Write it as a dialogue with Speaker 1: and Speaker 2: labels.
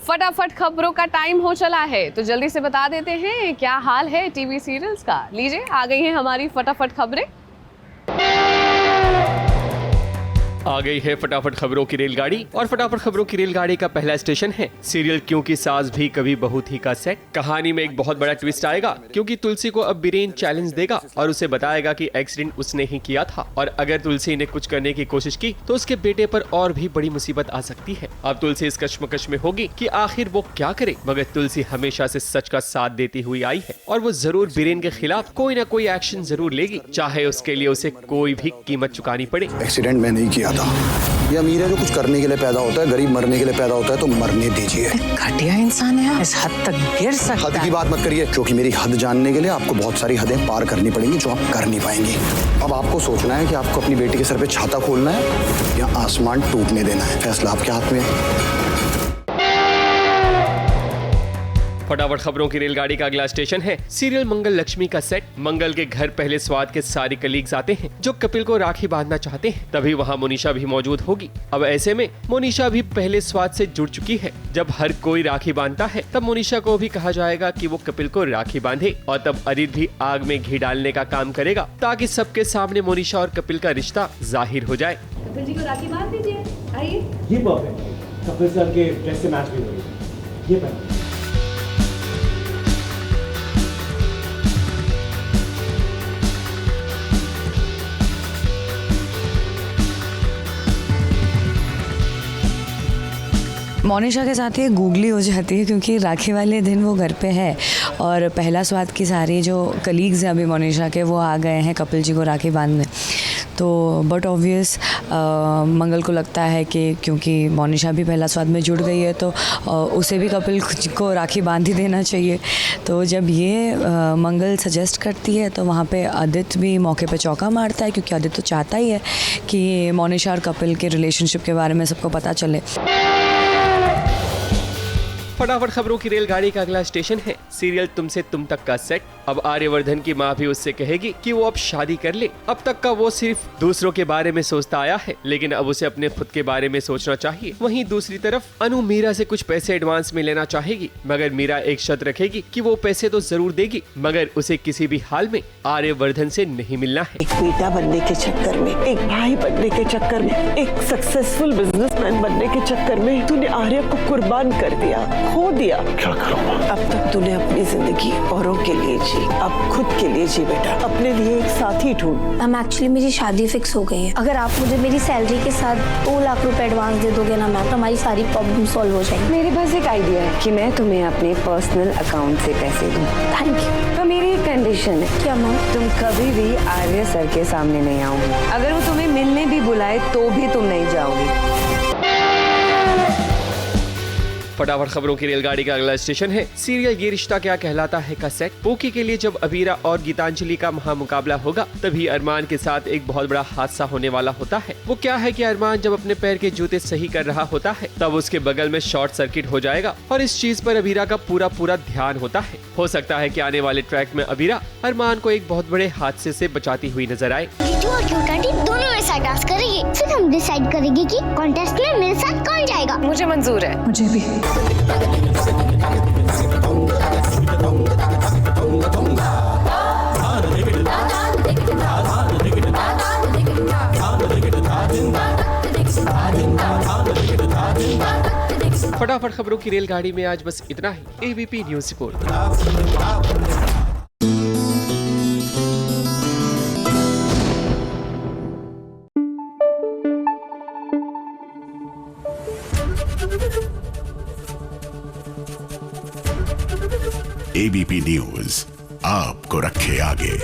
Speaker 1: फटाफट खबरों का टाइम हो चला है, तो जल्दी से बता देते हैं क्या हाल है टीवी सीरियल्स का। लीजिए आ गई हैं हमारी फटाफट खबरें।
Speaker 2: आ गई है फटाफट खबरों की रेलगाड़ी और फटाफट खबरों की रेलगाड़ी का पहला स्टेशन है सीरियल क्योंकि सास भी कभी बहू थी का सेट। कहानी में एक बहुत बड़ा ट्विस्ट आएगा क्योंकि तुलसी को अब बीरेन चैलेंज देगा और उसे बताएगा कि एक्सीडेंट उसने ही किया था और अगर तुलसी ने कुछ करने की कोशिश की तो उसके बेटे पर और भी बड़ी मुसीबत आ सकती है। अब तुलसी इस कश्मकश में होगी कि आखिर वो क्या करे, मगर तुलसी हमेशा से सच का साथ देती हुई आई है और वो जरूर बीरेन के खिलाफ कोई ना कोई एक्शन जरूर लेगी, चाहे उसके लिए उसे कोई भी कीमत चुकानी पड़े।
Speaker 3: एक्सीडेंट मैं नहीं किया था। ये अमीर है जो कुछ करने के लिए पैदा होता है, गरीब मरने के लिए पैदा होता है, तो मरने दीजिए।
Speaker 4: घटिया इंसान है, इस हद तक गिर सकता है।
Speaker 3: हद की बात मत करिए, क्योंकि मेरी हद जानने के लिए आपको बहुत सारी हदें पार करनी पड़ेंगी जो आप कर नहीं पाएंगी। अब आपको सोचना है कि आपको अपनी बेटी के सर पे छाता खोलना है या आसमान टूटने देना है। फैसला आपके हाथ में है।
Speaker 2: फटाफट खबरों की रेलगाड़ी का अगला स्टेशन है सीरियल मंगल लक्ष्मी का सेट। मंगल के घर पहले स्वाद के सारे कलीग्स आते हैं जो कपिल को राखी बांधना चाहते हैं। तभी वहाँ मोनिशा भी मौजूद होगी। अब ऐसे में मोनिशा भी पहले स्वाद से जुड़ चुकी है। जब हर कोई राखी बांधता है तब मोनिशा को भी कहा जाएगा कि वो कपिल को राखी बांधे और तब अदित भी आग में घी डालने का काम करेगा ताकि सबके सामने मोनिशा और कपिल का रिश्ता जाहिर हो जाए।
Speaker 1: कपिल जी को राखी बांध दीजिए, आइए।
Speaker 5: ये परफेक्ट है, कपिल सर के ड्रेस से मैच भी हो रही है। ये पहन।
Speaker 4: मोनिशा के साथ ये गूगली हो जाती है क्योंकि राखी वाले दिन वो घर पे है और पहला स्वाद की सारी जो कलीग्स हैं अभी मोनिशा के वो आ गए हैं कपिल जी को राखी बांधने। तो बट ऑब्वियस मंगल को लगता है कि क्योंकि मोनिशा भी पहला स्वाद में जुड़ गई है तो उसे भी कपिल को राखी बांध ही देना चाहिए। तो जब ये मंगल सजेस्ट करती है तो वहाँ पे आदित्य भी मौके पे चौका मारता है क्योंकि आदित्य तो चाहता ही है कि मोनिशा और कपिल के रिलेशनशिप के बारे में सबको पता चले।
Speaker 2: फटाफट खबरों की रेलगाड़ी का अगला स्टेशन है सीरियल तुमसे तुम तक का सेट। अब आर्यवर्धन की माँ भी उससे कहेगी कि वो अब शादी कर ले। अब तक का वो सिर्फ दूसरों के बारे में सोचता आया है, लेकिन अब उसे अपने खुद के बारे में सोचना चाहिए। वहीं दूसरी तरफ अनु मीरा से कुछ पैसे एडवांस में लेना चाहेगी, मगर मीरा एक शर्त रखेगी कि वो पैसे तो जरूर देगी, मगर उसे किसी भी हाल में आर्यवर्धन से नहीं मिलना है।
Speaker 6: एक बेटा बनने के चक्कर में, एक भाई बनने के चक्कर में, एक सक्सेसफुल बिजनेसमैन बनने के चक्कर में तूने आर्य को कुर्बान कर दिया, खो दिया। क्या करूं? अब तक तूने अपनी जिंदगी औरों के लिए जी, अब खुद के लिए जी बेटा। अपने लिए एक साथी ढूंढ।
Speaker 7: मैम एक्चुअली मेरी शादी फिक्स हो गई है। अगर आप मुझे मेरी सैलरी के साथ 2 लाख रुपए एडवांस दे दोगे ना मैम, तो हमारी सारी प्रॉब्लम सॉल्व हो जाएगी।
Speaker 8: मेरे पास एक आइडिया है कि मैं तुम्हें अपने पर्सनल अकाउंट से पैसे दूं।
Speaker 7: Thank you.
Speaker 8: तो मेरी एक कंडीशन है।
Speaker 7: क्या मैम?
Speaker 8: तुम कभी भी आर्य सर के सामने नहीं आओगी। अगर वो तुम्हें मिलने भी बुलाए तो भी तुम नहीं जाओगी।
Speaker 2: फटाफट खबरों की रेलगाड़ी का अगला स्टेशन है सीरियल ये रिश्ता क्या कहलाता है का सेट। पोकी के लिए जब अबीरा और गीतांजलि का महामुकाबला होगा तभी अरमान के साथ एक बहुत बड़ा हादसा होने वाला होता है। वो क्या है कि अरमान जब अपने पैर के जूते सही कर रहा होता है तब उसके बगल में शॉर्ट सर्किट हो जाएगा और इस चीज पर अबीरा का पूरा ध्यान होता है। हो सकता है कि आने वाले ट्रैक में अबीरा अरमान को एक बहुत बड़े हादसे से बचाती हुई नजर आए।
Speaker 9: जीजू और क्यूट आंटी दोनों मेरे साथ डांस करेंगे, फिर हम डिसाइड करेंगे कि कॉन्टेस्ट में मेरे साथ कौन जाएगा।
Speaker 8: मुझे मंजूर है।
Speaker 4: मुझे भी।
Speaker 2: फटाफट खबरों की रेलगाड़ी में आज बस इतना ही। ABP news report.
Speaker 10: ABP news आपको रखे आगे।